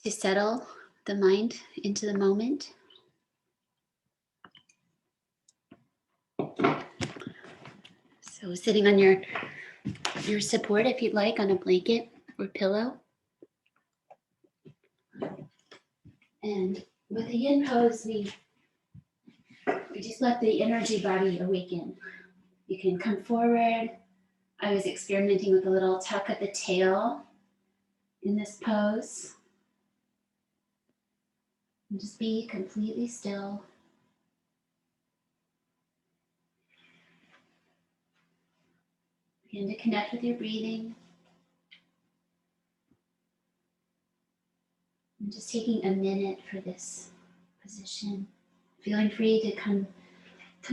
to settle the mind into the moment. So sitting on your support, if you'd like, on a blanket or pillow. And with the yin pose, we just let the energy body awaken. You can come forward. I was experimenting with a little tuck at the tail in this pose. And just be completely still. Begin to connect with your breathing. And just taking a minute for this position. Feeling free to come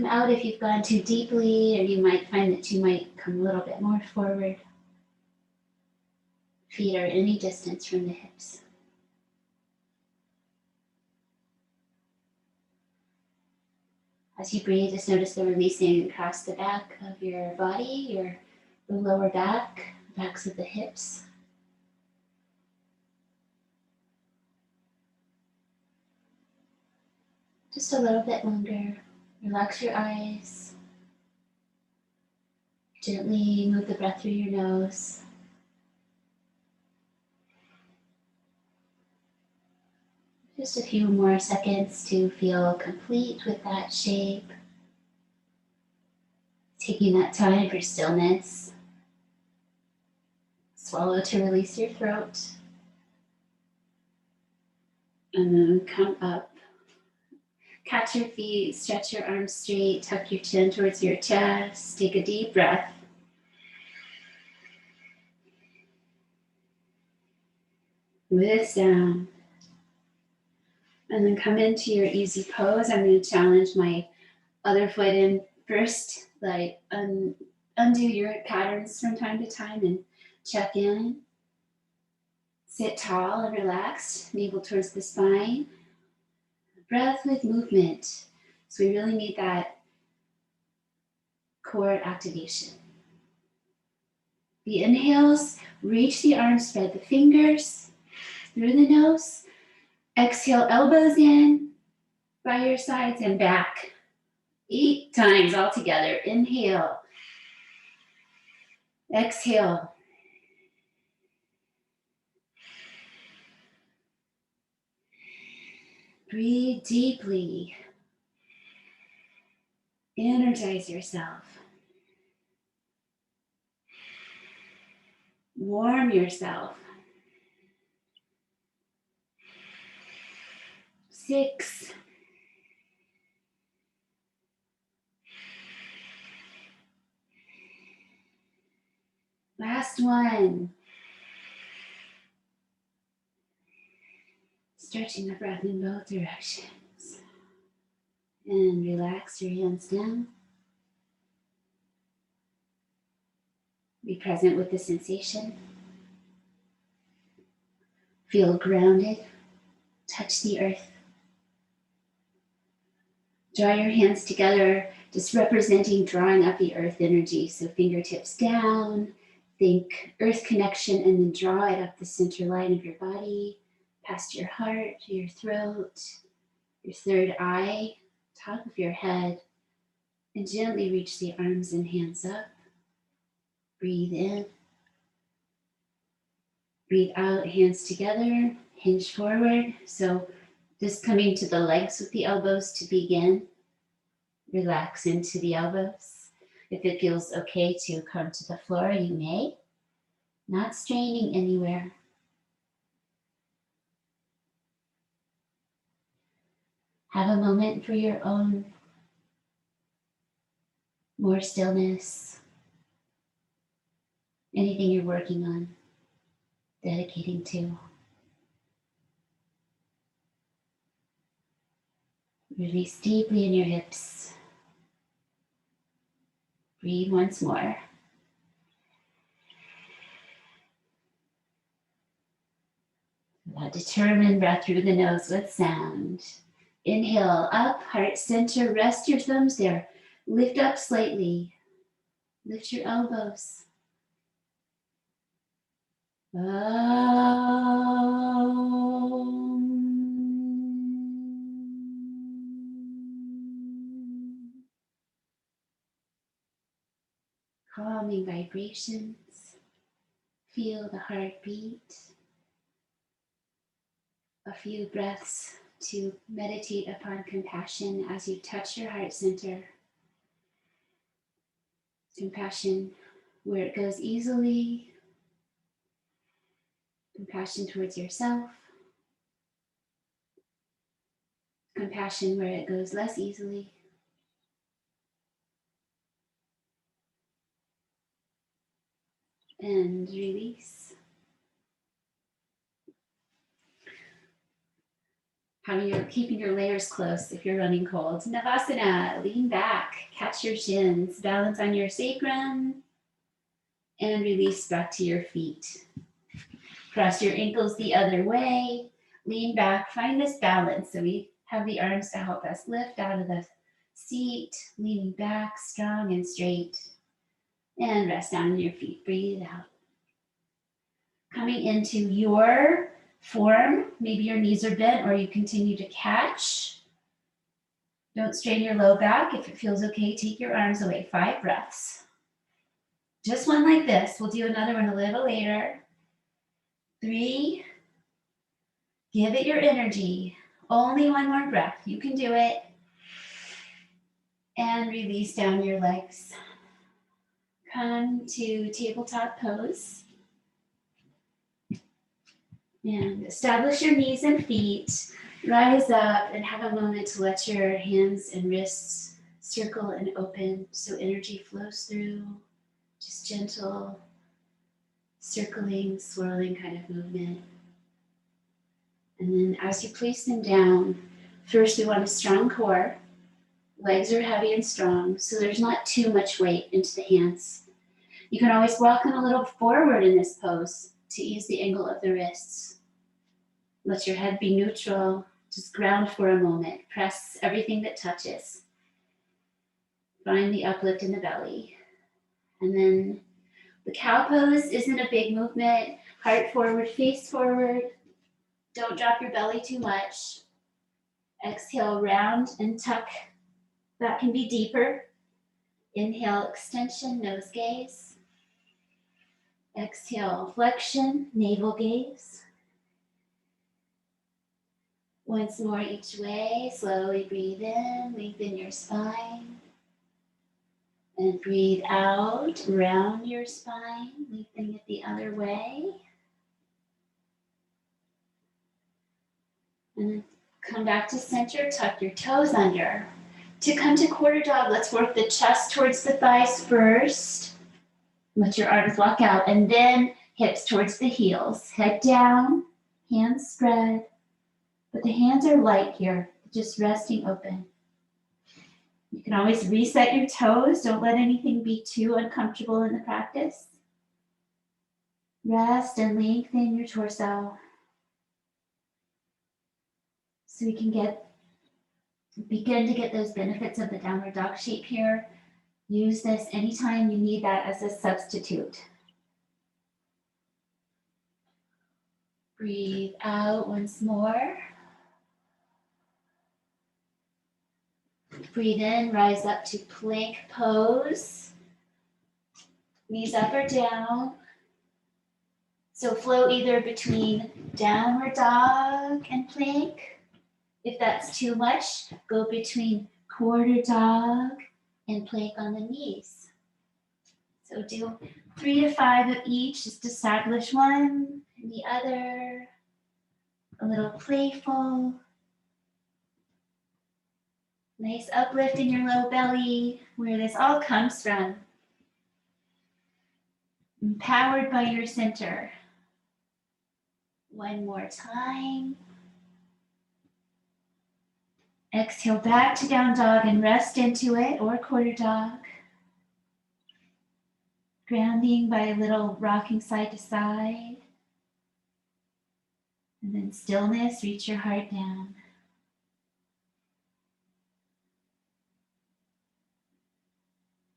out if you've gone too deeply, or you might find that you might come a little bit more forward. Feet are any distance from the hips. As you breathe, just notice the releasing across the back of your body, the lower back, backs of the hips. Just a little bit longer. Relax your eyes. Gently move the breath through your nose. Just a few more seconds to feel complete with that shape. Taking that time for stillness. Swallow to release your throat. And then come up. Catch your feet, stretch your arms straight, tuck your chin towards your chest. Take a deep breath. With sound. And then come into your easy pose. I'm going to challenge my other foot in first, like undo your patterns from time to time and check in. Sit tall and relaxed, navel towards the spine. Breath with movement. So we really need that core activation. The inhales, reach the arms, spread the fingers through the nose. Exhale, elbows in by your sides and back. 8 times all together. Inhale. Exhale. Breathe deeply. Energize yourself. Warm yourself. 6. Last one. Stretching the breath in both directions. And relax your hands down. Be present with the sensation. Feel grounded. Touch the earth. Draw your hands together, just representing drawing up the earth energy. So fingertips down, think earth connection, and then draw it up the center line of your body, past your heart, your throat, your third eye, top of your head, and gently reach the arms and hands up. Breathe in. Breathe out, hands together, hinge forward. So just coming to the legs with the elbows to begin. Relax into the elbows. If it feels okay to come to the floor, you may. Not straining anywhere. Have a moment for your own more stillness. Anything you're working on, dedicating to. Release deeply in your hips. Breathe once more. That determined breath through the nose with sound. Inhale up, heart center, rest your thumbs there. Lift up slightly. Lift your elbows. Oh. calming vibrations. Feel the heartbeat. A few breaths to meditate upon compassion as you touch your heart center. Compassion where it goes easily. Compassion towards yourself. Compassion where it goes less easily. And release. How you're keeping your layers close if you're running cold. Navasana, lean back, catch your shins, balance on your sacrum, and release back to your feet. Cross your ankles the other way, lean back, find this balance. So we have the arms to help us lift out of the seat, leaning back, strong and straight, and rest down on your feet, breathe out. Coming into your form, maybe your knees are bent or you continue to catch. Don't strain your low back. If it feels okay, take your arms away. 5 breaths. Just one like this. We'll do another one a little later. 3. Give it your energy. Only one more breath. You can do it. And release down your legs. Come to tabletop pose. And establish your knees and feet. Rise up and have a moment to let your hands and wrists circle and open so energy flows through. Just gentle, circling, swirling kind of movement. And then as you place them down, first we want a strong core. Legs are heavy and strong, so there's not too much weight into the hands. You can always walk them a little forward in this pose to ease the angle of the wrists. Let your head be neutral. Just ground for a moment. Press everything that touches. Find the uplift in the belly. And then the cow pose isn't a big movement. Heart forward, face forward. Don't drop your belly too much. Exhale, round and tuck. That can be deeper. Inhale, extension, nose gaze. Exhale, flexion, navel gaze. Once more each way, slowly breathe in, lengthen your spine. And breathe out, round your spine, lengthening it the other way. And then come back to center, tuck your toes under. To come to quarter dog, let's work the chest towards the thighs first. Let your arms walk out, and then hips towards the heels. Head down, hands spread. But the hands are light here, just resting open. You can always reset your toes. Don't let anything be too uncomfortable in the practice. Rest and lengthen your torso. So we can begin to get those benefits of the downward dog shape here. Use this anytime you need that as a substitute. Breathe out once more. Breathe in, rise up to plank pose. Knees up or down. So flow either between downward dog and plank. If that's too much, go between quarter dog and plank on the knees. So do 3 to 5 of each, just establish one and the other. A little playful. Nice uplift in your low belly, where this all comes from. Empowered by your center. One more time. Exhale back to down dog and rest into it, or quarter dog. Grounding by a little rocking side to side. And then stillness, reach your heart down.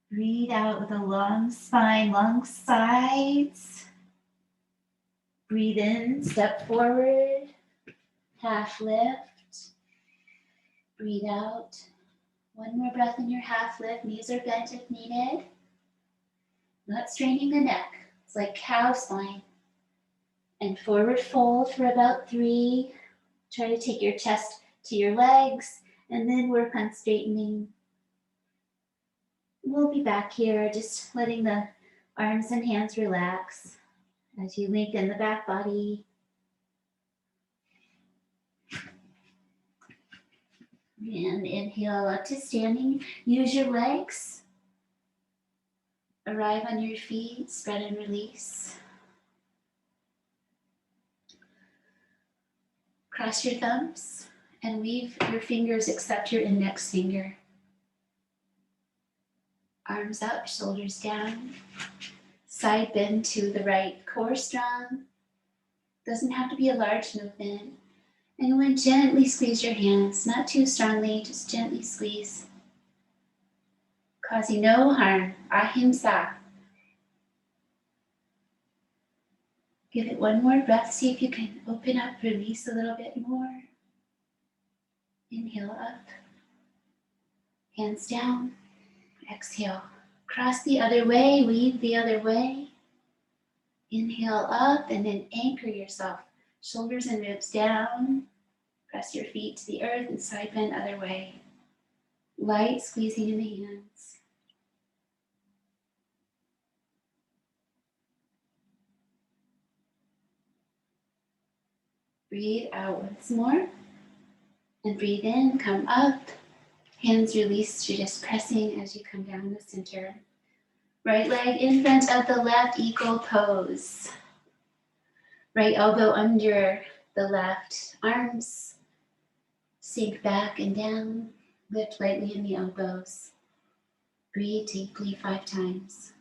Breathe out with a long spine, long sides. Breathe in, step forward, half lift. Breathe out. One more breath in your half lift. Knees are bent if needed. not straining the neck. It's like cow spine. And forward fold for about 3. Try to take your chest to your legs and then work on straightening. We'll be back here just letting the arms and hands relax as you lengthen the back body. And inhale up to standing. Use your legs. Arrive on your feet, spread and release. Cross your thumbs and weave your fingers except your index finger. Arms up, shoulders down. Side bend to the right, core strong. Doesn't have to be a large movement. And you want to gently squeeze your hands, not too strongly, just gently squeeze. Causing no harm, ahimsa. Give it one more breath, see if you can open up, release a little bit more. Inhale up, hands down, exhale. Cross the other way, weave the other way. Inhale up and then anchor yourself. Shoulders and ribs down. Press your feet to the earth and side bend other way. Light squeezing in the hands. Breathe out once more. And breathe in, come up. Hands released, you're just pressing as you come down the center. Right leg in front of the left, eagle pose. Right elbow under the left, arms sink back and down. Lift lightly in the elbows. Breathe deeply 5 times.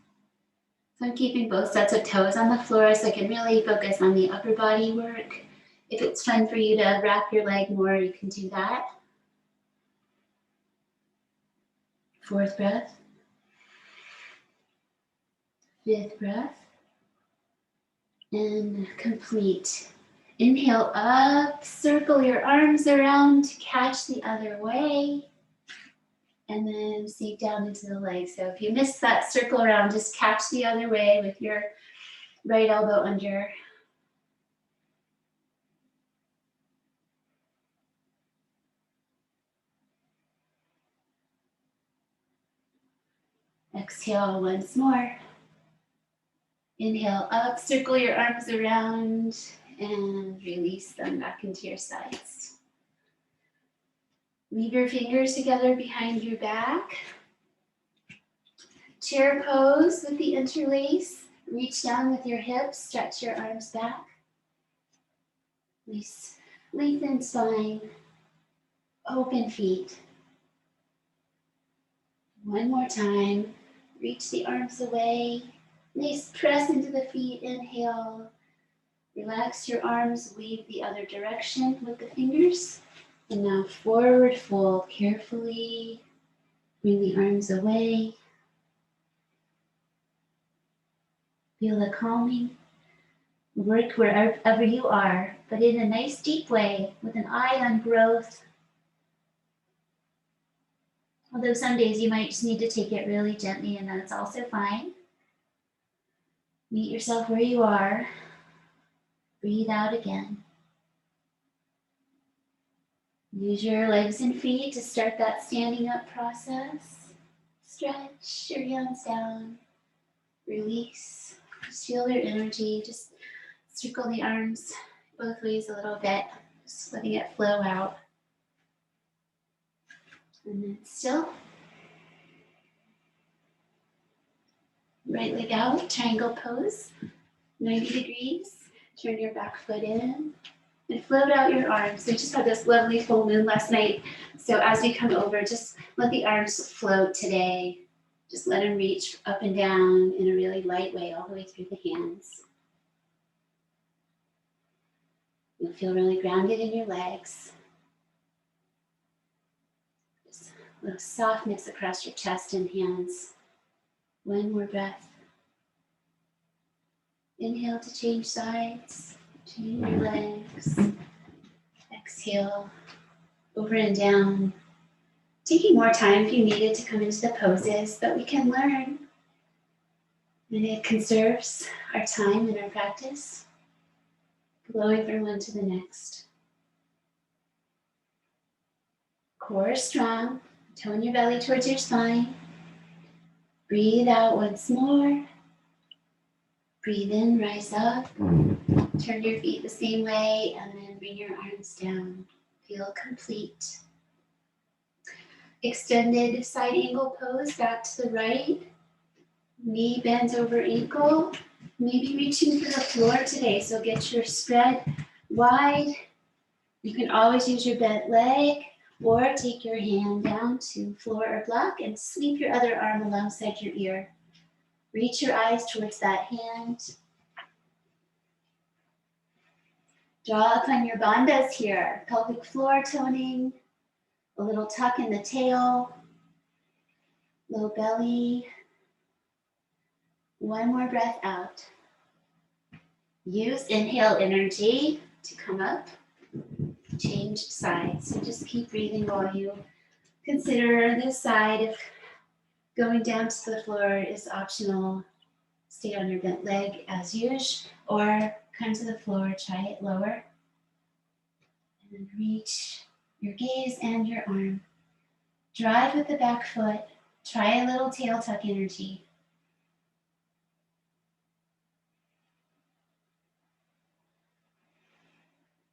So I'm keeping both sets of toes on the floor so I can really focus on the upper body work. If it's fun for you to wrap your leg more, you can do that. 4th breath. 5th breath. And complete. Inhale up, circle your arms around to catch the other way. And then sink down into the legs. So if you miss that circle around, just catch the other way with your right elbow under. Exhale once more. Inhale up, circle your arms around and release them back into your sides. Leave your fingers together behind your back. Chair pose with the interlace. Reach down with your hips, stretch your arms back. Nice lengthened spine, open feet. One more time. Reach the arms away. Nice press into the feet. Inhale. Relax your arms. Weave the other direction with the fingers. And now forward fold carefully. Bring the arms away. Feel the calming. Work wherever you are, but in a nice deep way with an eye on growth. Although some days you might just need to take it really gently, and that's also fine. Meet yourself where you are. Breathe out again. Use your legs and feet to start that standing up process. Stretch your hands down. Release. Just feel their energy. Just circle the arms both ways a little bit. Just letting it flow out. And then still. Right leg out, triangle pose. 90 degrees. Turn your back foot in. And float out your arms. We just had this lovely full moon last night. So as we come over, just let the arms float today. Just let them reach up and down in a really light way all the way through the hands. You'll feel really grounded in your legs. Just a little softness across your chest and hands. One more breath. Inhale to change sides. Change your legs. Exhale, over and down. Taking more time if you needed to come into the poses, but we can learn And it conserves our time and our practice, flowing from one to the next. Core strong, tone your belly towards your spine. Breathe out once more. Breathe in, rise up. Turn your feet the same way and then bring your arms down. Feel complete. Extended side angle pose, back to the right. Knee bends over ankle. Maybe reaching for the floor today, so get your spread wide. You can always use your bent leg or take your hand down to floor or block and sweep your other arm alongside your ear. Reach your eyes towards that hand. Draw upon your bandhas here. Pelvic floor toning, a little tuck in the tail, low belly. One more breath out. Use inhale energy to come up, change sides. So just keep breathing while you consider this side. If going down to the floor is optional, stay on your bent leg as usual, or come to the floor, try it lower. And then reach your gaze and your arm. Drive with the back foot. Try a little tail tuck energy.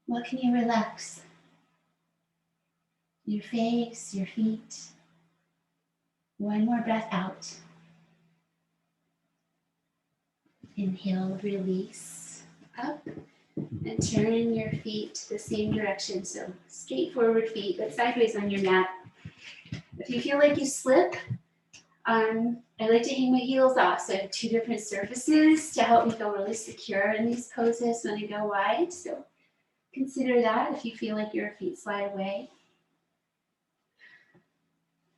What can you relax? Your face, your feet. One more breath out. Inhale, release, up, and turn your feet the same direction. So straight forward feet, but sideways on your mat. If you feel like you slip, I like to hang my heels off. So I have two different surfaces to help me feel really secure in these poses when I go wide. So consider that if you feel like your feet slide away.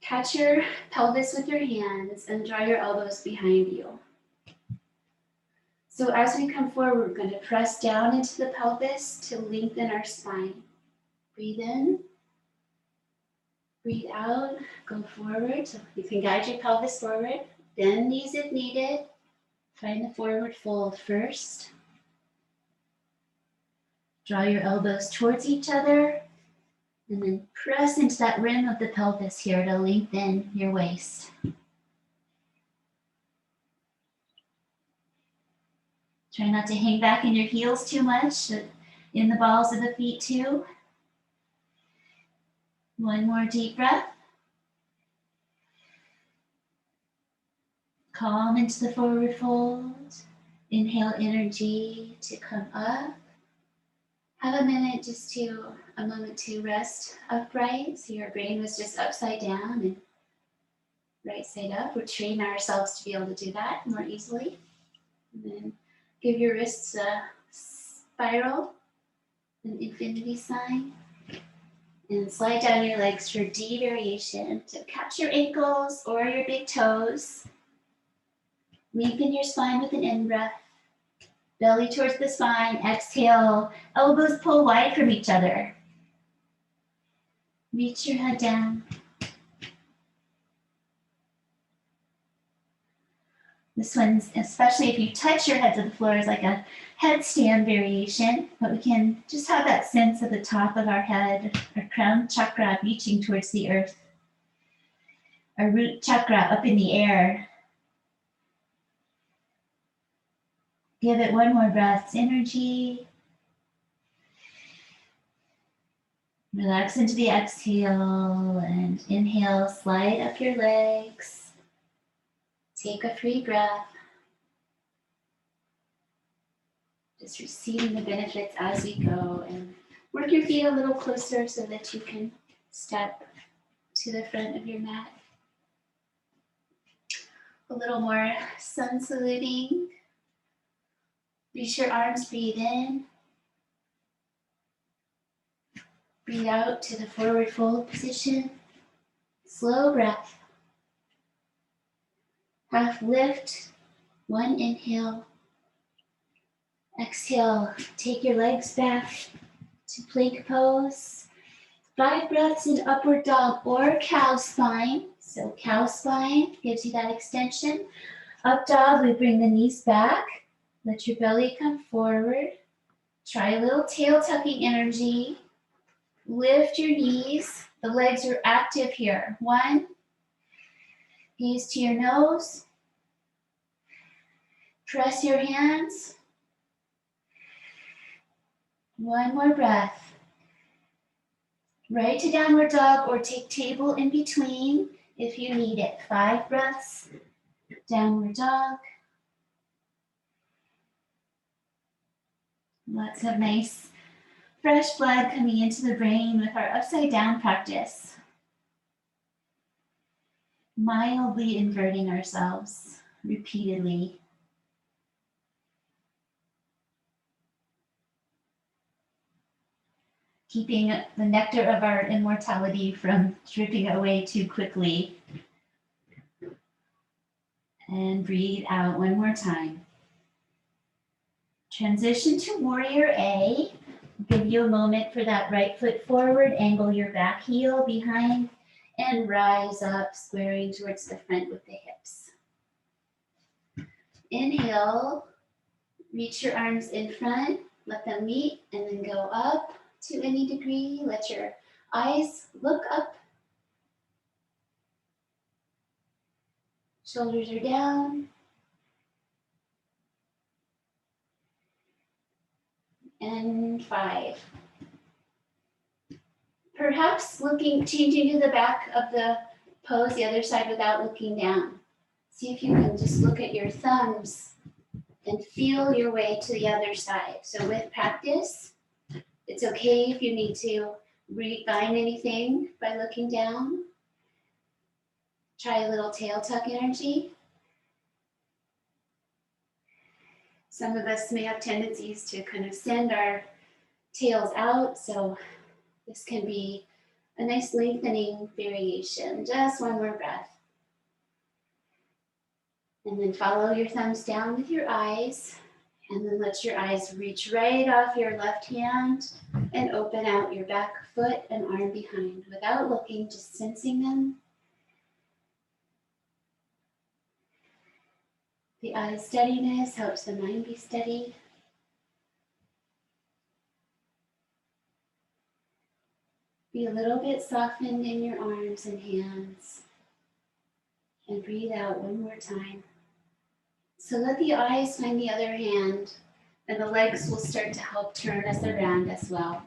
Catch your pelvis with your hands and draw your elbows behind you. So as we come forward, we're going to press down into the pelvis to lengthen our spine. Breathe in, breathe out, go forward. So you can guide your pelvis forward, bend knees if needed. Find the forward fold first. Draw your elbows towards each other, and then press into that rim of the pelvis here to lengthen your waist. Try not to hang back in your heels too much, in the balls of the feet too. One more deep breath. Calm into the forward fold. Inhale energy to come up. Have a moment to rest upright. So your brain was just upside down and right side up. We're training ourselves to be able to do that more easily. And then give your wrists a spiral, an infinity sign. And slide down your legs for D variation. So catch your ankles or your big toes. Lengthen your spine with an in-breath. Belly towards the spine. Exhale. Elbows pull wide from each other. Reach your head down. This one's, especially if you touch your head to the floor, is like a headstand variation, but we can just have that sense of the top of our head, our crown chakra reaching towards the earth, our root chakra up in the air. Give it one more breath's energy. Relax into the exhale and inhale, slide up your legs. Take a free breath. Just receiving the benefits as we go, and work your feet a little closer so that you can step to the front of your mat. A little more sun saluting. Reach your arms, breathe in. Breathe out to the forward fold position. Slow breath. Half lift, one inhale. Exhale, take your legs back to plank pose. 5 breaths in upward dog or cow spine. So cow spine gives you that extension. Up dog, we bring the knees back. Let your belly come forward. Try a little tail tucking energy. Lift your knees. The legs are active here. 1, gaze to your nose. Press your hands. 1 more breath. Right to downward dog or take table in between if you need it. 5 breaths. Downward dog. Lots of nice fresh blood coming into the brain with our upside down practice. Mildly inverting ourselves repeatedly. Keeping the nectar of our immortality from dripping away too quickly. And breathe out 1 more time. Transition to Warrior A. Give you a moment for that right foot forward, angle your back heel behind, and rise up, squaring towards the front with the hips. Inhale, reach your arms in front, let them meet, and then go up to any degree. Let your eyes look up. Shoulders are down. And 5. Perhaps changing to the back of the pose, the other side, without looking down. See if you can just look at your thumbs and feel your way to the other side. So with practice, it's okay if you need to refine anything by looking down. Try a little tail tuck energy. Some of us may have tendencies to kind of send our tails out, so this can be a nice lengthening variation. Just 1 more breath. And then follow your thumbs down with your eyes, and then let your eyes reach right off your left hand and open out your back foot and arm behind without looking, just sensing them. The eye steadiness helps the mind be steady. Be a little bit softened in your arms and hands. And breathe out 1 more time. So let the eyes find the other hand, and the legs will start to help turn us around as well.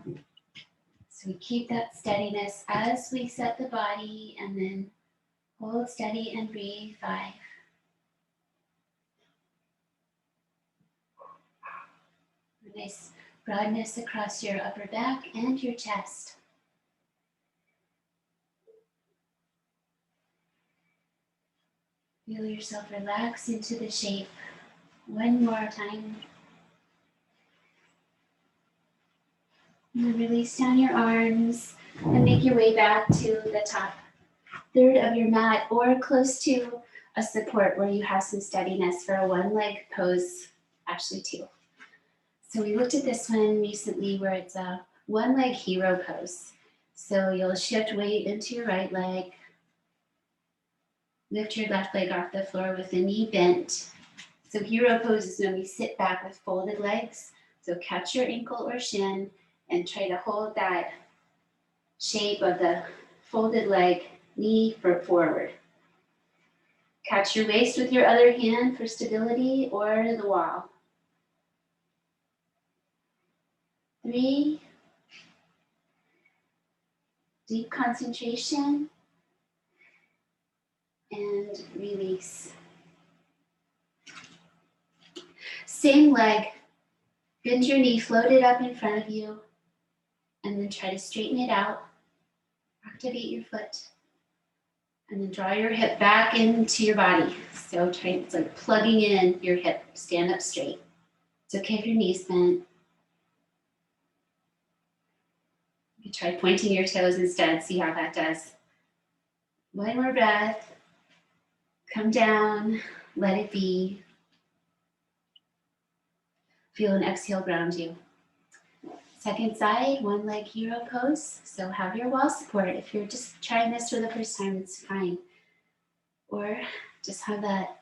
So we keep that steadiness as we set the body, and then hold steady and breathe. 5. A nice broadness across your upper back and your chest. Feel yourself relax into the shape. 1 more time. And then release down your arms and make your way back to the top third of your mat or close to a support where you have some steadiness for a 1-leg pose, actually 2. So we looked at this one recently where it's a 1-leg hero pose. So you'll shift weight into your right leg, lift your left leg off the floor with the knee bent. So hero pose is when we sit back with folded legs. So catch your ankle or shin and try to hold that shape of the folded leg, knee forward. Catch your waist with your other hand for stability or the wall. 3. Deep concentration. And release. Same leg. Bend your knee, float it up in front of you, and then try to straighten it out. Activate your foot. And then draw your hip back into your body. So it's like plugging in your hip. Stand up straight. It's okay if your knee's bent. You try pointing your toes instead. See how that does. 1 more breath. Come down. Let it be. Feel an exhale ground you. Second side, 1-leg hero pose. So have your wall support. If you're just trying this for the first time, it's fine. Or just have that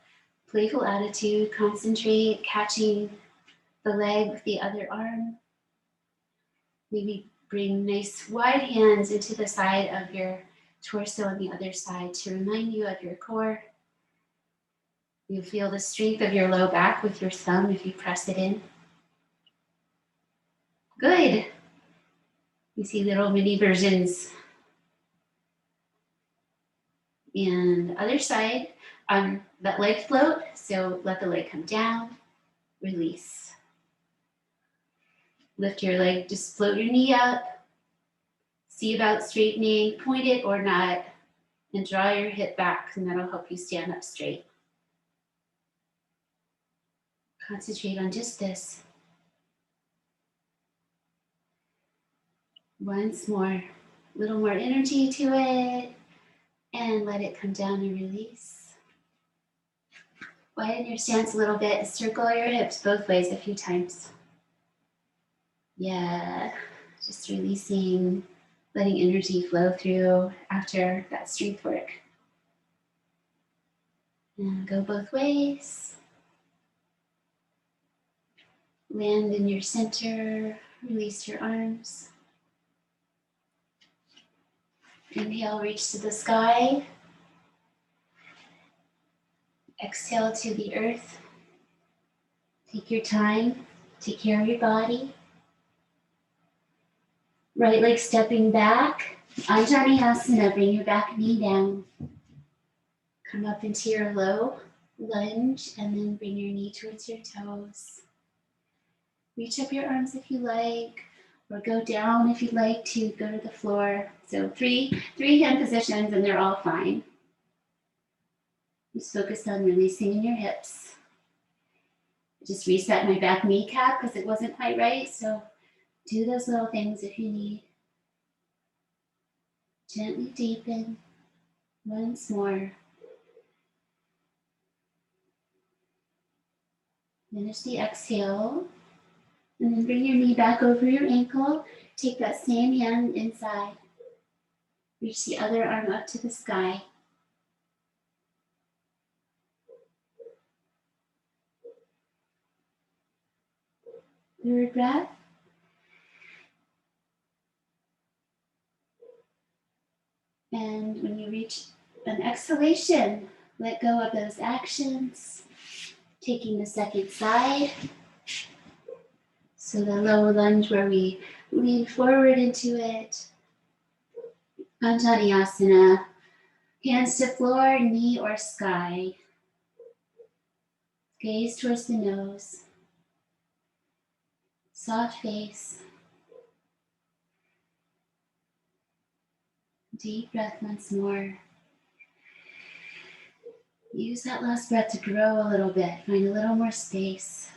Playful attitude, concentrate, catching the leg with the other arm. Maybe bring nice wide hands into the side of your torso on the other side to remind you of your core. You feel the strength of your low back with your thumb if you press it in. Good. You see little mini versions. And other side, let leg float. So let the leg come down, release. Lift your leg, just float your knee up. See about straightening, point it or not, and draw your hip back, and that'll help you stand up straight. Concentrate on just this. Once more, a little more energy to it, and let it come down and release. Widen your stance a little bit, circle your hips both ways a few times. Yeah, just releasing, letting energy flow through after that strength work. And go both ways. Land in your center, release your arms. Inhale, reach to the sky. Exhale to the earth. Take your time, take care of your body. Right leg stepping back. Anjaneyasana, bring your back knee down. Come up into your low lunge and then bring your knee towards your toes. Reach up your arms if you like, or go down if you'd like to go to the floor. So three hand positions and they're all fine. Just focus on releasing in your hips. Just reset my back kneecap because it wasn't quite right. So do those little things if you need. Gently deepen. Once more. Finish the exhale. And then bring your knee back over your ankle. Take that same hand inside. Reach the other arm up to the sky. Third breath. And when you reach an exhalation, let go of those actions. Taking the second side. So the low lunge where we lean forward into it. Anjaneyasana. Hands to floor, knee or sky. Gaze towards the nose. Soft face. Deep breath once more. Use that last breath to grow a little bit. Find a little more space.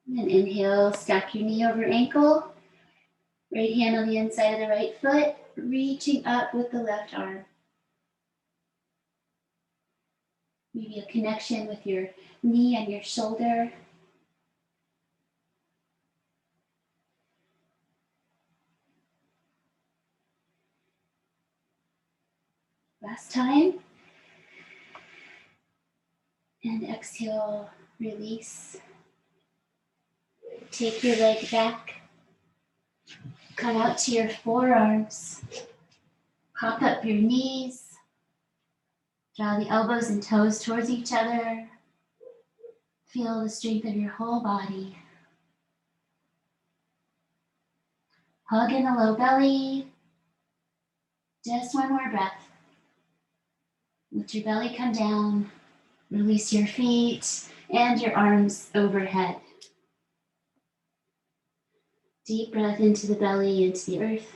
And then inhale, stack your knee over ankle. Right hand on the inside of the right foot, reaching up with the left arm. Maybe a connection with your knee and your shoulder. Last time. And exhale, release. Take your leg back. Come out to your forearms. Pop up your knees. Draw the elbows and toes towards each other. Feel the strength of your whole body. Hug in the low belly. Just one more breath. Let your belly come down. Release your feet and your arms overhead. Deep breath into the belly, into the earth.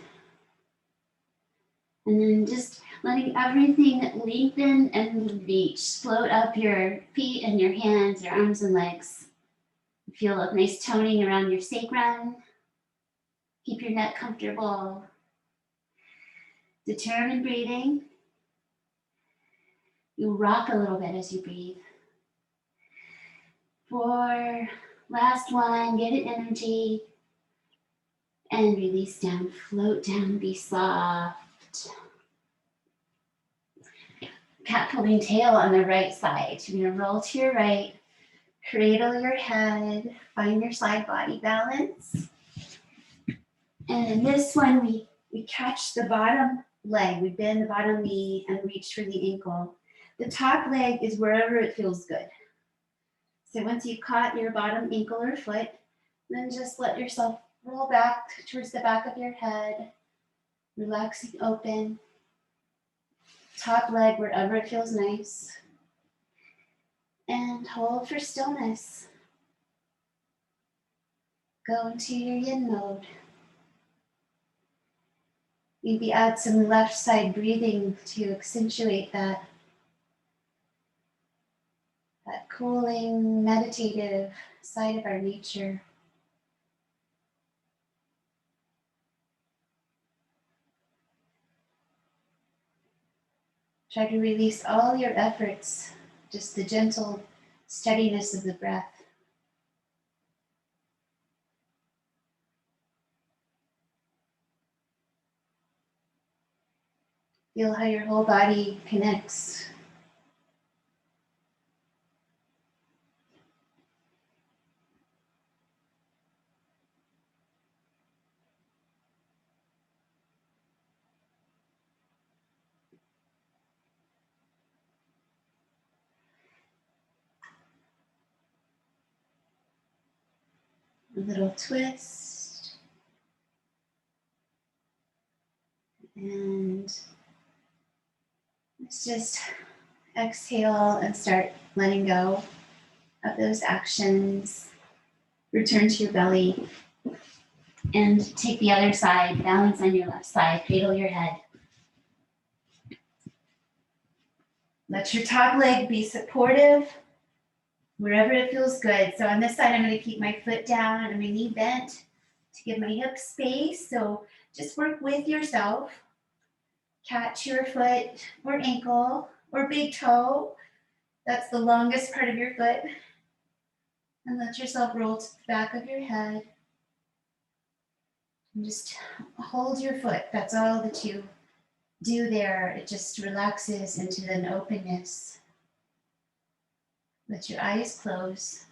And then just letting everything lengthen and reach. Float up your feet and your hands, your arms and legs. Feel a nice toning around your sacrum. Keep your neck comfortable. Determined breathing. You rock a little bit as you breathe. 4, last one, get an energy. And release down, float down, be soft. cat pulling tail on the right side. You're going to roll to your right, cradle your head, find your side body balance. And in this one, we catch the bottom leg. We bend the bottom knee and reach for the ankle. The top leg is wherever it feels good. So once you've caught your bottom ankle or foot, then just let yourself roll back towards the back of your head, relaxing open. Top leg wherever it feels nice. And hold for stillness. Go into your yin mode. Maybe add some left side breathing to accentuate that cooling, meditative side of our nature. Try to release all your efforts, just the gentle steadiness of the breath. Feel how your whole body connects. A little twist. And let's just exhale and start letting go of those actions. Return to your belly and take the other side, balance on your left side, cradle your head. Let your top leg be supportive wherever it feels good. So on this side, I'm going to keep my foot down and my knee bent to give my hips space. So just work with yourself. Catch your foot or ankle or big toe. That's the longest part of your foot. And let yourself roll to the back of your head. And just hold your foot. That's all that you do there. It just relaxes into an openness. Let your eyes close.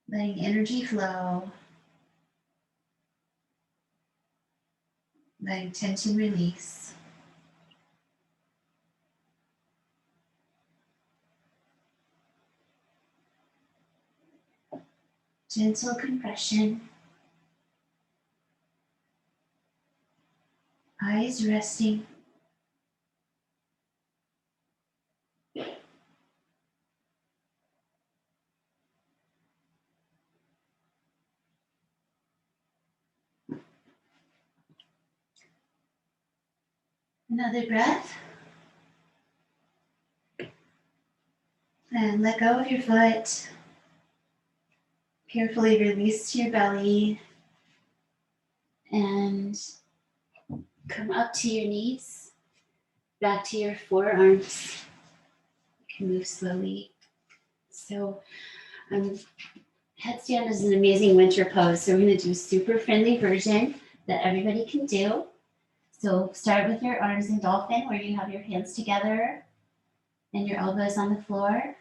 Letting energy flow. Letting tension release. Gentle compression. Eyes resting. Another breath. And let go of your foot. Carefully release to your belly. And come up to your knees. Back to your forearms. You can move slowly. So headstand is an amazing winter pose. So we're going to do a super friendly version that everybody can do. So start with your arms in dolphin where you have your hands together and your elbows on the floor.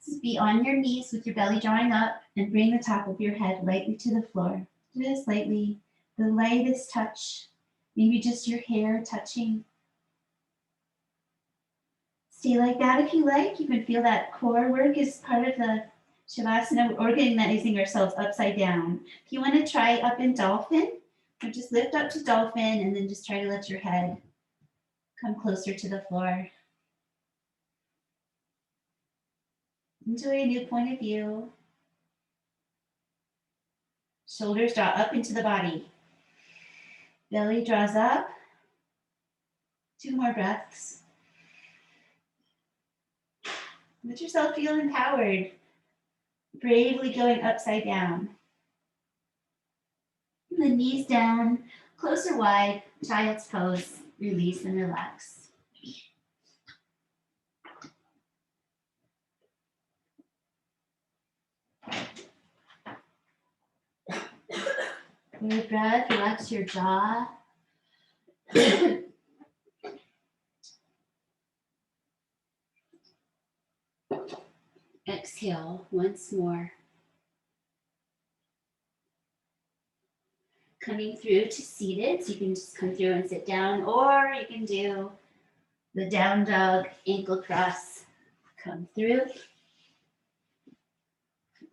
Just be on your knees with your belly drawing up and bring the top of your head lightly to the floor. Just lightly, the lightest touch, maybe just your hair touching. Stay like that if you like. You can feel that core work is part of the Shavasana, organizing ourselves upside down. If you want to try up in dolphin, or just lift up to dolphin and then just try to let your head come closer to the floor. Enjoy a new point of view. Shoulders draw up into the body. Belly draws up. 2 more breaths. Let yourself feel empowered. Bravely going upside down. And the knees down, closer wide, child's pose. Release and relax. Third breath, relax your jaw. Exhale once more. Coming through to seated, so you can just come through and sit down, or you can do the down dog, ankle cross, come through.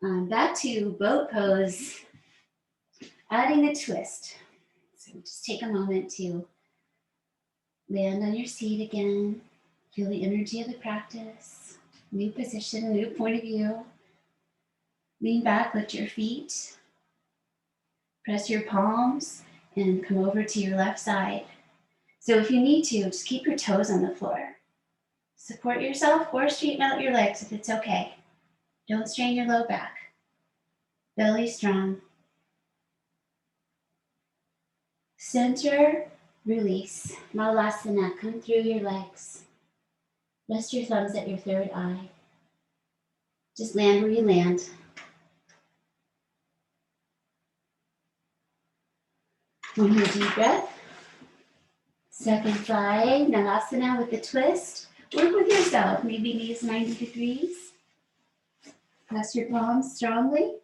Back to boat pose, adding a twist. So just take a moment to land on your seat again, feel the energy of the practice, new position, new point of view. Lean back, lift your feet, press your palms, and come over to your left side. So if you need to, just keep your toes on the floor. Support yourself or straighten out your legs if it's okay. Don't strain your low back. Belly strong. Center, release. Malasana, come through your legs. Rest your thumbs at your third eye. Just land where you land. One more deep breath. Second side, Namaste with the twist. Work with yourself, maybe knees 90 degrees. Press your palms strongly.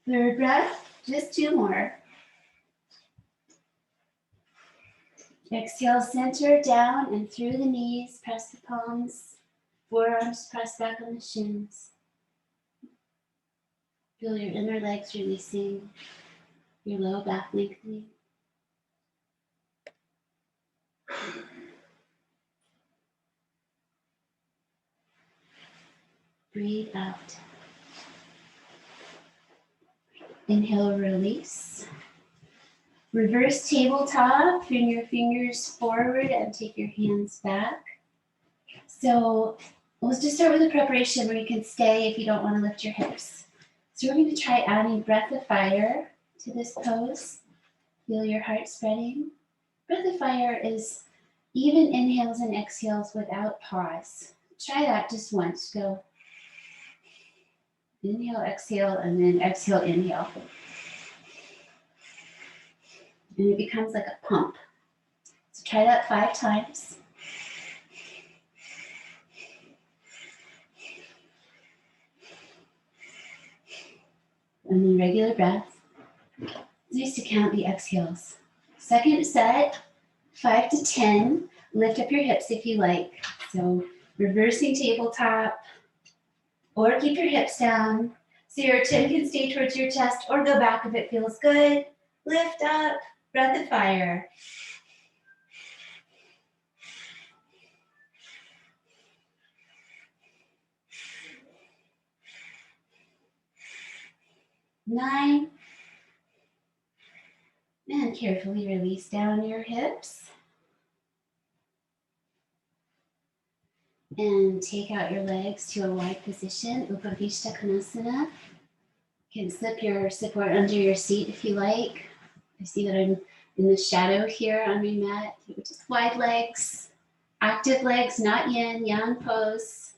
Third breath, just two more. Exhale, center down and through the knees. Press the palms, forearms press back on the shins. Feel your inner legs releasing, your low back lengthening. Breathe out. Inhale, release. Reverse tabletop, bring your fingers forward and take your hands back. So let's just start with a preparation where you can stay if you don't want to lift your hips. So we're going to try adding breath of fire to this pose. Feel your heart spreading. Breath of fire is even inhales and exhales without pause. Try that just once. Go inhale, exhale, and then exhale, inhale. And it becomes like a pump. So try that 5 times. And then regular breath. It's nice to count the exhales. Second set, 5 to 10. Lift up your hips if you like. So reversing tabletop, or keep your hips down. So your chin can stay towards your chest or go back if it feels good. Lift up, breath of fire. Nine. And carefully release down your hips. And take out your legs to a wide position, Upavishta Konasana. You can slip your support under your seat if you like. I see that I'm in the shadow here on my mat. Just wide legs, active legs, not yin, yang pose.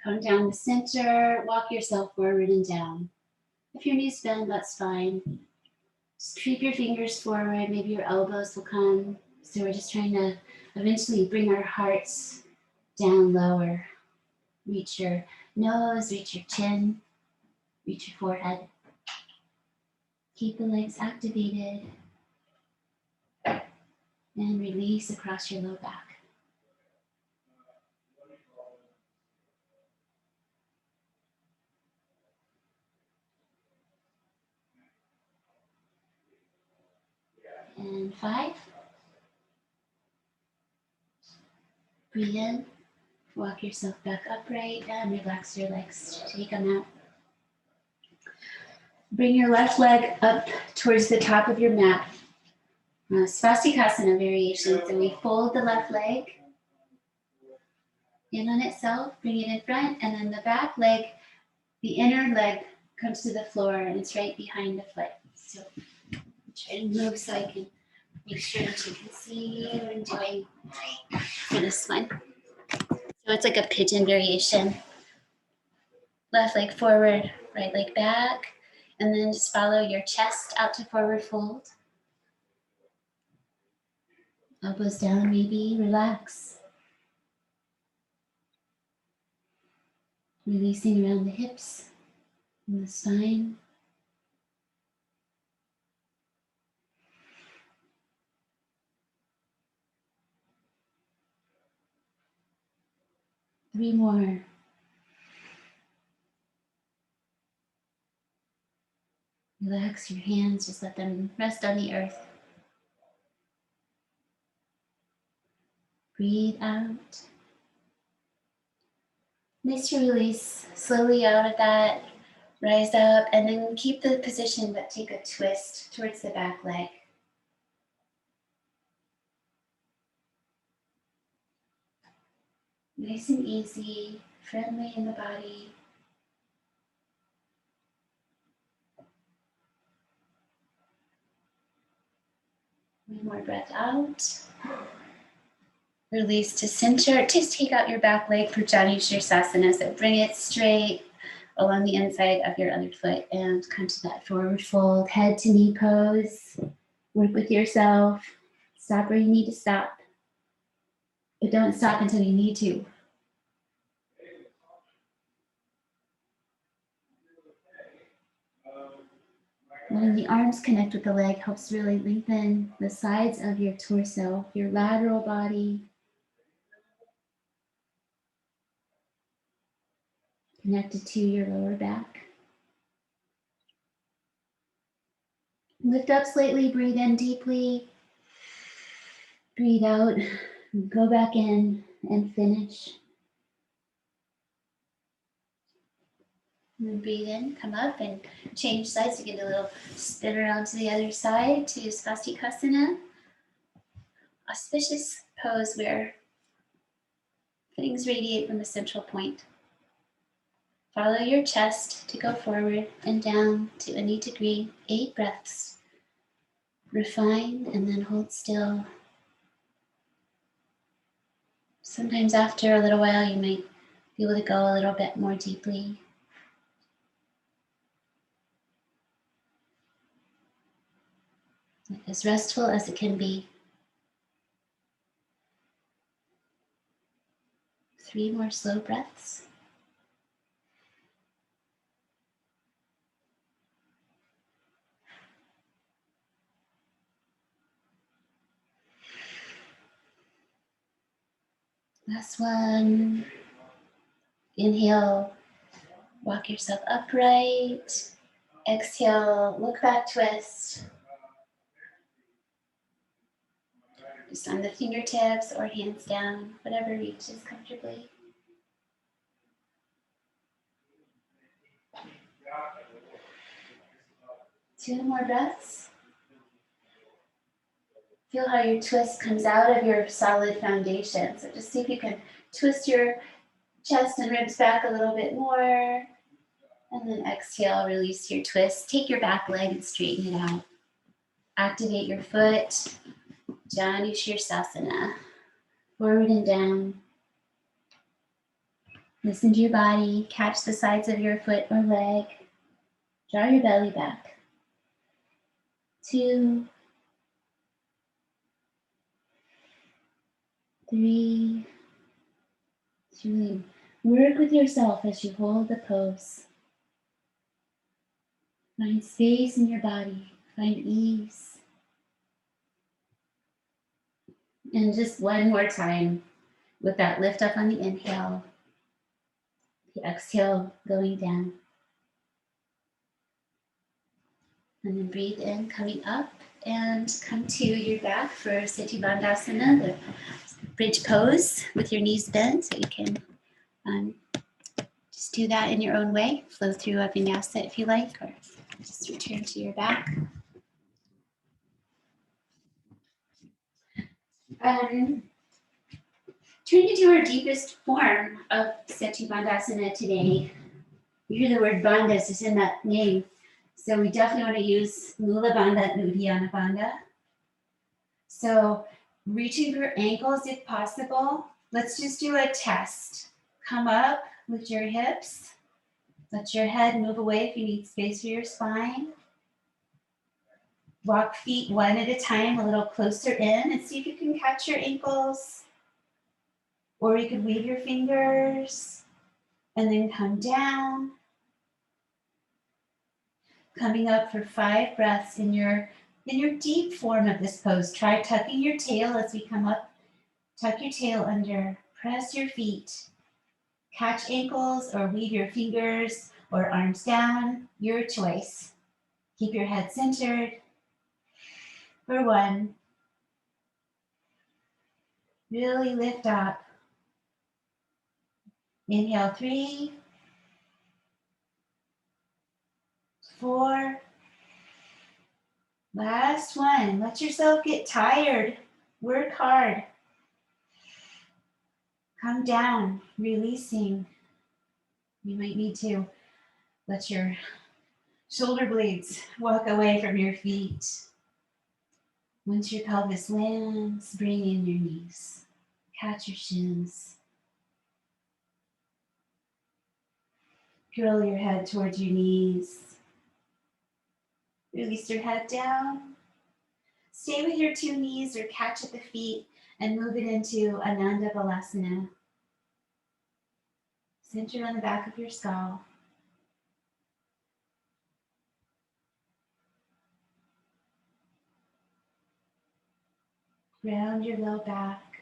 Come down the center, walk yourself forward and down. If your knees bend, that's fine. Just creep your fingers forward, maybe your elbows will come. So we're just trying to eventually bring our hearts down lower. Reach your nose, reach your chin, reach your forehead. Keep the legs activated. And release across your low back. And 5. Breathe in. Walk yourself back upright and relax your legs. Take them out. Bring your left leg up towards the top of your mat. Svastikasana variation. So we fold the left leg in on itself, bring it in front, and then the back leg, the inner leg comes to the floor and it's right behind the foot. So try to move so I can make sure that you can see what I'm doing for this one. So it's like a pigeon variation. Left leg forward, right leg back. And then just follow your chest out to forward fold. Elbows down, maybe. Relax. Releasing around the hips and the spine. Three more. Relax your hands, just let them rest on the earth. Breathe out. Nice to release slowly out of that. Rise up and then keep the position, but take a twist towards the back leg. Nice and easy, friendly in the body. One more breath out. Release to center. Just take out your back leg for Janu Sirsasana. So bring it straight along the inside of your other foot and come to that forward fold, head to knee pose. Work with yourself. Stop where you need to stop. But don't stop until you need to. Letting the arms connect with the leg helps really lengthen the sides of your torso, your lateral body. Connected to your lower back. Lift up slightly, breathe in deeply. Breathe out, go back in and finish. And breathe in, come up and change sides. You get a little spin around to the other side to Svastikasana. Auspicious pose where things radiate from the central point. Follow your chest to go forward and down to any degree. 8 breaths. Refine and then hold still. Sometimes after a little while, you might be able to go a little bit more deeply. As restful as it can be. 3 more slow breaths. Last one. Inhale, walk yourself upright. Exhale, look back, twist. Just on the fingertips or hands down, whatever reaches comfortably. Two more breaths. Feel how your twist comes out of your solid foundation. So just see if you can twist your chest and ribs back a little bit more. And then exhale, release your twist. Take your back leg and straighten it out. Activate your foot. Janu Sirsasana. Forward and down. Listen to your body. Catch the sides of your foot or leg. Draw your belly back. 2, 3. Really work with yourself as you hold the pose. Find space in your body. Find ease. And just one more time with that lift up on the inhale. The exhale going down. And then breathe in, coming up, and come to your back for Sthiti Bandhasana, the bridge pose with your knees bent, so you can just do that in your own way. Flow through a vinyasa if you like, or just return to your back. Trying to do our deepest form of Sthiti Bandhasana today. You hear the word bandha, it's just in that name. So we definitely want to use Mula Bandha and Uddiyana Bandha. So reaching for ankles if possible. Let's just do a test. Come up with your hips. Let your head move away if you need space for your spine. Walk feet one at a time, a little closer in, and see if you can catch your ankles. Or you could weave your fingers and then come down. Coming up for 5 breaths in your deep form of this pose. Try tucking your tail as we come up. Tuck your tail under. Press your feet. Catch ankles or weave your fingers or arms down. Your choice. Keep your head centered. For 1. Really lift up. Inhale 3, 4. Last one. Let yourself get tired. Work hard. Come down, releasing. You might need to let your shoulder blades walk away from your feet. Once your pelvis lands, bring in your knees. Catch your shins. Curl your head towards your knees. Release your head down. Stay with your 2 knees or catch at the feet and move it into Ananda Balasana. Center on the back of your skull. Ground your low back.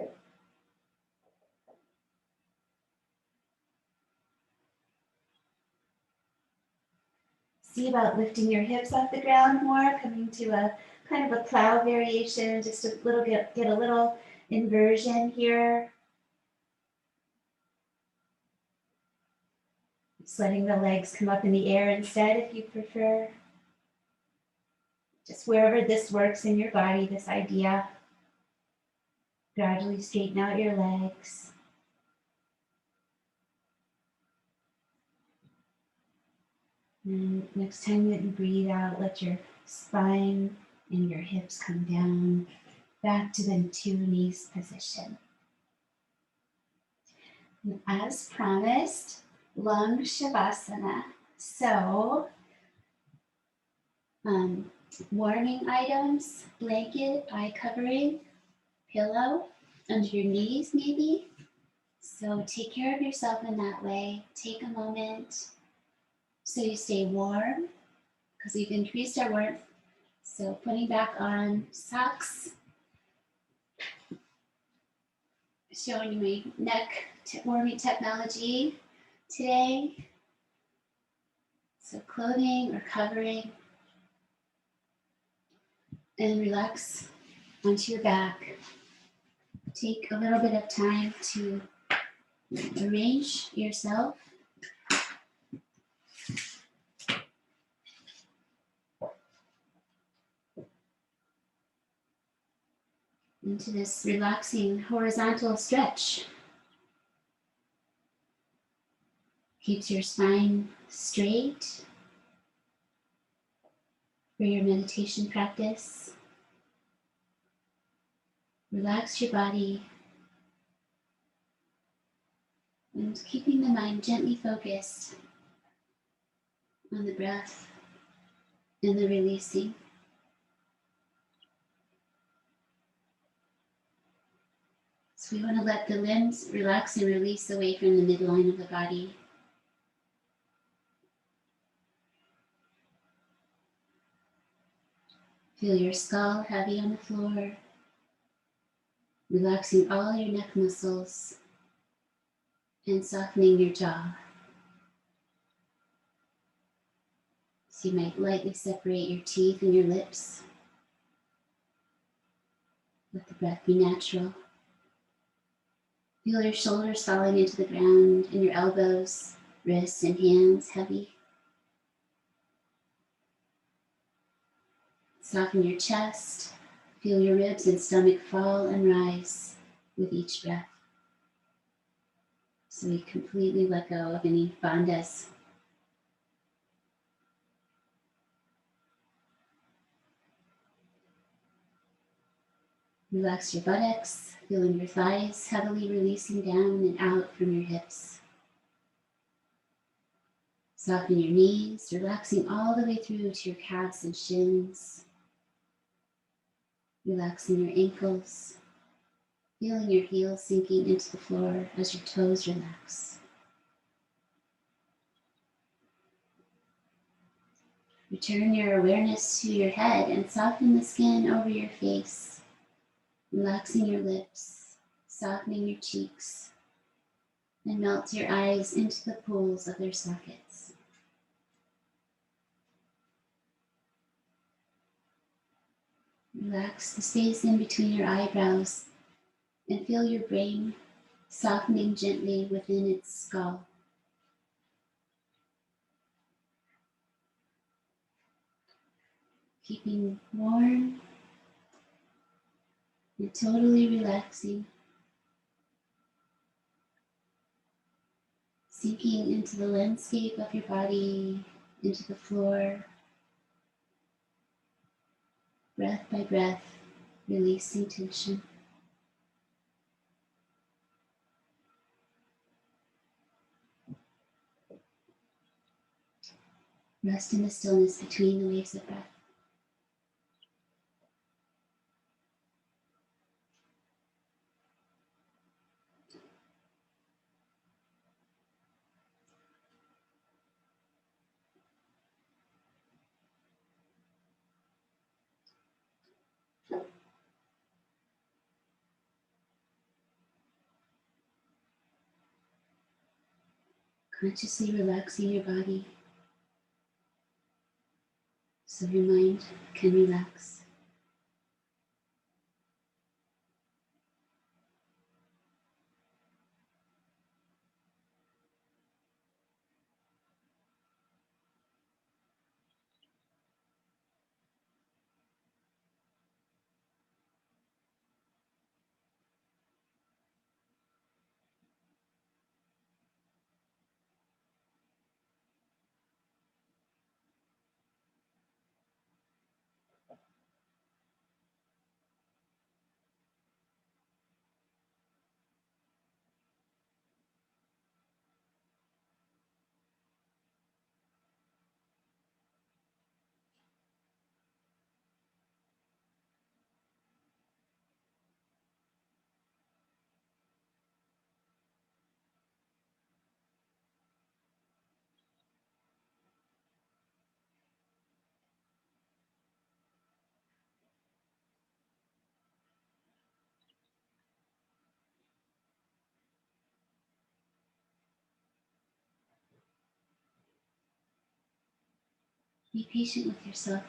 See about lifting your hips off the ground more, coming to a kind of a plow variation, just a little get a little inversion here. Just letting the legs come up in the air instead if you prefer. Just wherever this works in your body, this idea. Gradually straighten out your legs. And next time that you breathe out, let your spine and your hips come down back to the 2 knees position. And as promised, lung shavasana. So, warming items, blanket, eye covering, pillow under your knees maybe. So take care of yourself in that way. Take a moment so you stay warm, because we've increased our warmth. So putting back on socks, showing you my neck warming technology today. So clothing or covering, and relax onto your back. Take a little bit of time to arrange yourself. Into this relaxing horizontal stretch. Keeps your spine straight for your meditation practice. Relax your body and keeping the mind gently focused on the breath and the releasing. So we want to let the limbs relax and release away from the midline of the body. Feel your skull heavy on the floor, relaxing all your neck muscles and softening your jaw. So you might lightly separate your teeth and your lips. Let the breath be natural. Feel your shoulders falling into the ground and your elbows, wrists, and hands heavy. Soften your chest. Feel your ribs and stomach fall and rise with each breath. So we completely let go of any bandhas. Relax your buttocks, feeling your thighs heavily releasing down and out from your hips. Soften your knees, relaxing all the way through to your calves and shins. Relaxing your ankles, feeling your heels sinking into the floor as your toes relax. Return your awareness to your head and soften the skin over your face, relaxing your lips, softening your cheeks, and melt your eyes into the pools of their sockets. Relax the space in between your eyebrows and feel your brain softening gently within its skull. Keeping warm and totally relaxing, sinking into the landscape of your body, into the floor, breath by breath, releasing tension. Rest in the stillness between the waves of breath. Consciously relaxing your body so your mind can relax. Be patient with yourself.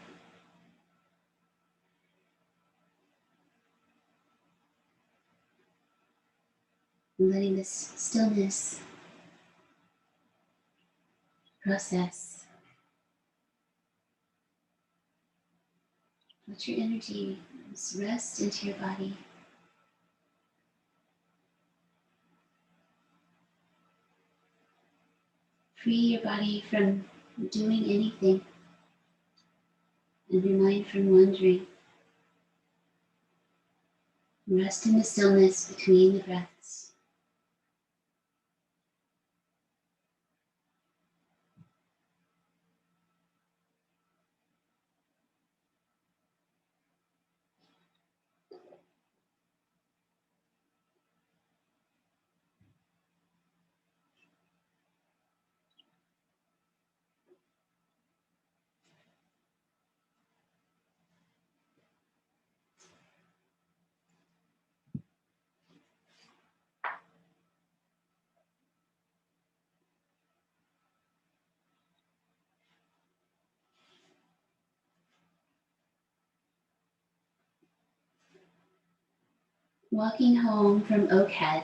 And letting this stillness process. Let your energy rest into your body. Free your body from doing anything and your mind from wandering. Rest in the stillness between the breaths. Walking home from Oakhead,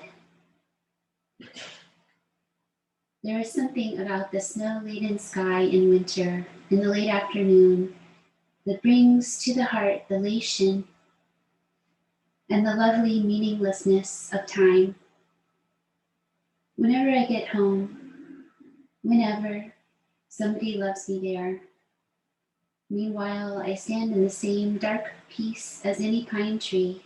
there is something about the snow-laden sky in winter, in the late afternoon, that brings to the heart the elation and the lovely meaninglessness of time. Whenever I get home, whenever somebody loves me there, meanwhile I stand in the same dark peace as any pine tree,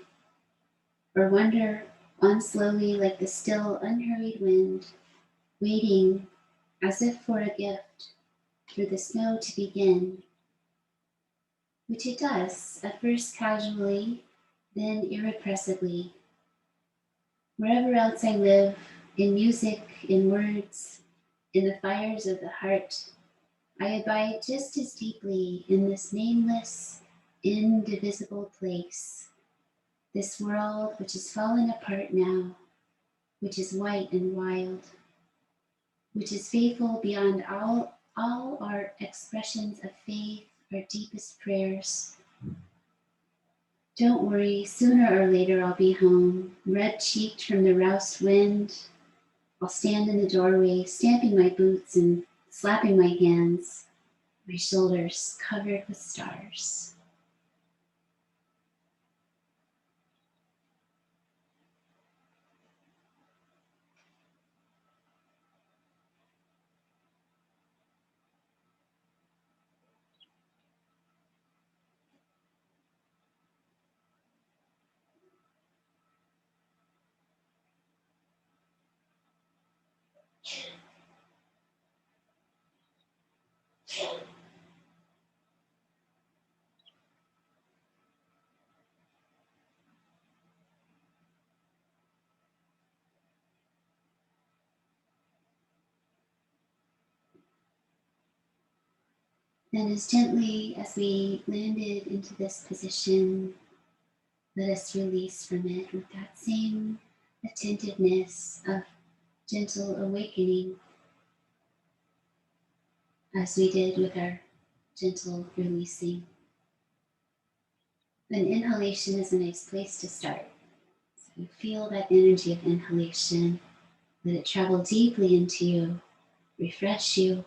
or wander on slowly like the still, unhurried wind, waiting as if for a gift for the snow to begin, which it does, at first casually, then irrepressibly. Wherever else I live, in music, in words, in the fires of the heart, I abide just as deeply in this nameless, indivisible place, this world which is fallen apart now, which is white and wild, which is faithful beyond all our expressions of faith, our deepest prayers. Don't worry, sooner or later I'll be home, red-cheeked from the roused wind. I'll stand in the doorway, stamping my boots and slapping my hands, my shoulders covered with stars. And as gently as we landed into this position, let us release from it with that same attentiveness of gentle awakening as we did with our gentle releasing. An inhalation is a nice place to start. So you feel that energy of inhalation, let it travel deeply into you, refresh you.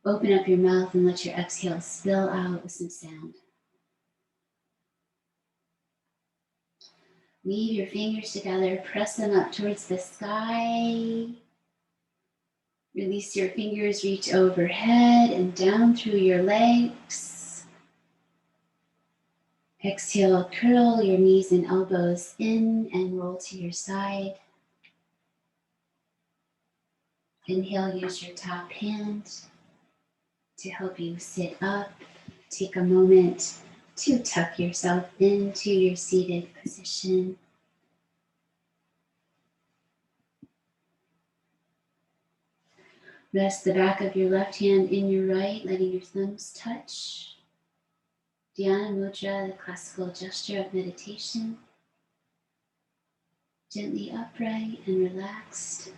Open up your mouth and let your exhale spill out with some sound. Weave your fingers together, press them up towards the sky. Release your fingers, reach overhead and down through your legs. Exhale, curl your knees and elbows in and roll to your side. Inhale, use your top hand to help you sit up. Take a moment to tuck yourself into your seated position. Rest the back of your left hand in your right, letting your thumbs touch. Dhyana Mudra, the classical gesture of meditation. Gently upright and relaxed.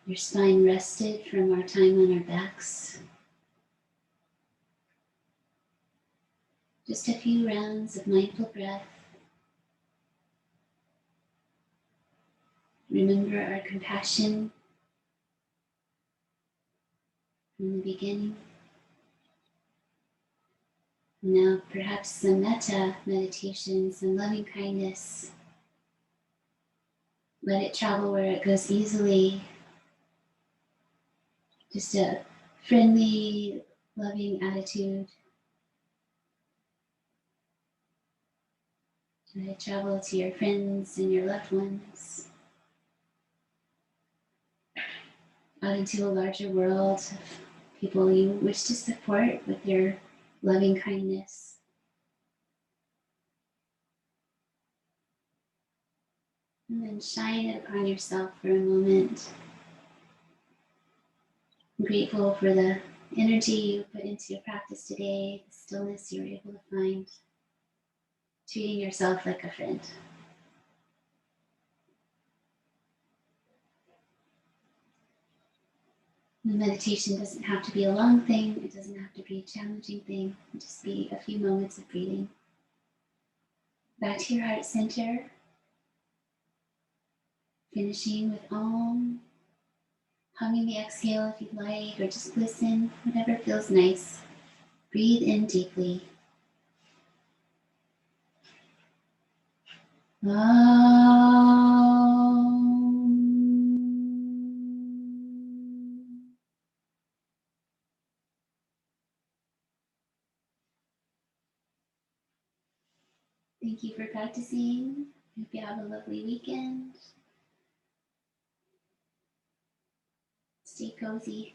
Your spine rested from our time on our backs. Just a few rounds of mindful breath. Remember our compassion from the beginning. Now perhaps some metta meditation, some loving kindness. Let it travel where it goes easily. Just a friendly, loving attitude. Let it travel to your friends and your loved ones. Out into a larger world of people you wish to support with your loving kindness. And then shine it upon yourself for a moment. I'm grateful for the energy you put into your practice today, the stillness you were able to find, treating yourself like a friend. The meditation doesn't have to be a long thing, it doesn't have to be a challenging thing, it just be a few moments of breathing. Back to your heart center, finishing with Om. Humming the exhale if you'd like, or just listen, whatever feels nice. Breathe in deeply. Om. Thank you for practicing. Hope you have a lovely weekend. Stay cozy.